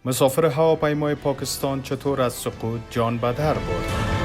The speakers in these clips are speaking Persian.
مسافر هواپیمای پاکستان چطور از سقوط جان به در برد؟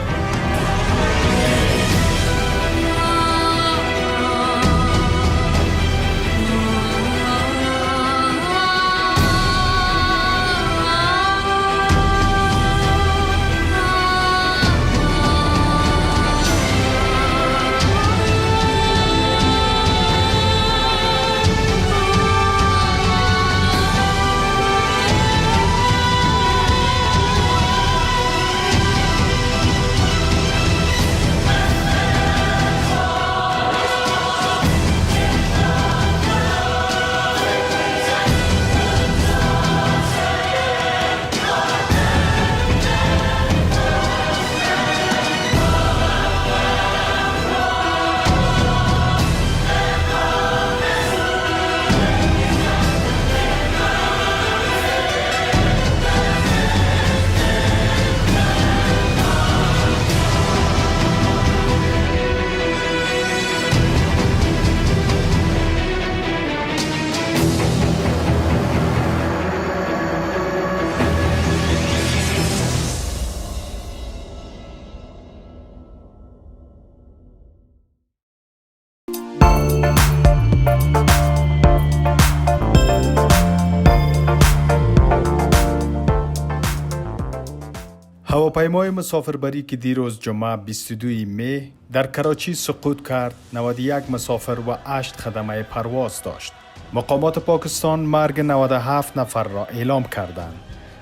هواپیمای مسافربری که دیروز جمعه 22 می در کراچی سقوط کرد 91 مسافر و 8 خدمه پرواز داشت. مقامات پاکستان مرگ 97 نفر را اعلام کردند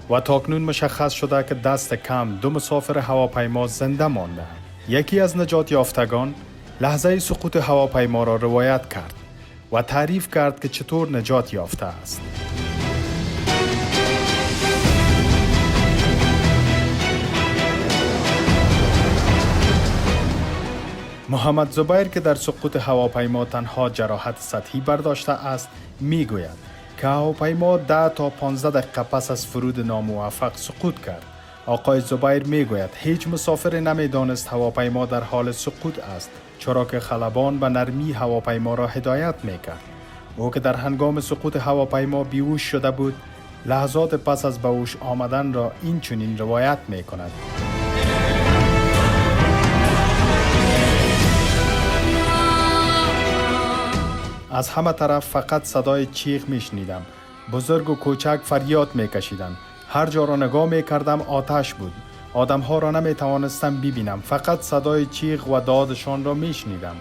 و تاکنون مشخص شده که دست کم 2 مسافر هواپیما زنده ماندند. یکی از نجات یافتگان لحظه سقوط هواپیما را روایت کرد و تعریف کرد که چطور نجات یافته است. محمد زبیر که در سقوط هواپیما تنها جراحت سطحی برداشته است میگوید که هواپیما 10 تا 15 دقیقه پس از فرود ناموفق سقوط کرد. آقای زبیر میگوید هیچ مسافر نمیدانست هواپیما در حال سقوط است، چرا که خلبان به نرمی هواپیما را هدایت میکرد. او که در هنگام سقوط هواپیما بیهوش شده بود، لحظات پس از به هوش آمدن را این چنین روایت میکند. از همه طرف فقط صدای چیخ میشنیدم. بزرگ و کوچک فریاد میکشیدند. هر جا را نگاه میکردم آتش بود. آدمها را نمیتوانستم ببینم. فقط صدای چیخ و دادشان را میشنیدم.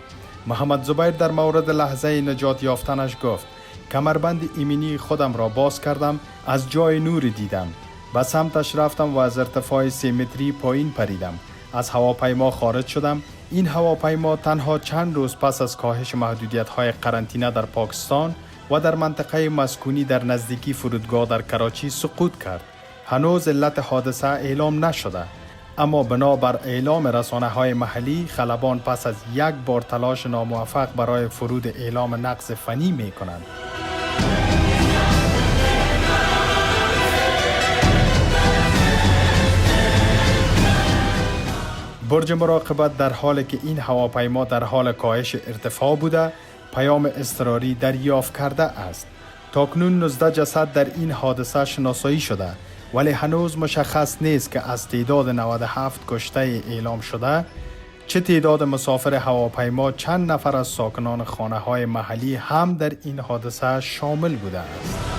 محمد زبیر در مورد لحظه نجات یافتنش گفت: کمربند ایمنی خودم را باز کردم، از جای نوری دیدم. به سمتش رفتم و از ارتفاع 3 متری پایین پریدم. از هواپیما خارج شدم. این هواپیما تنها چند روز پس از کاهش محدودیت‌های قرنطینه در پاکستان و در منطقه مسکونی در نزدیکی فرودگاه در کراچی سقوط کرد. هنوز علت حادثه اعلام نشده، اما بنابر اعلام رسانه‌های محلی، خلبان پس از یک بار تلاش ناموفق برای فرود اعلام نقص فنی می‌کنند. برج مراقبت در حالی که این هواپیما در حال کاهش ارتفاع بوده، پیام اضطراری دریافت کرده است. تاکنون 19 جسد در این حادثه شناسایی شده، ولی هنوز مشخص نیست که از تعداد 97 کشته اعلام شده، چه تعداد مسافر هواپیما چند نفر از ساکنان خانه‌های محلی هم در این حادثه شامل بوده است.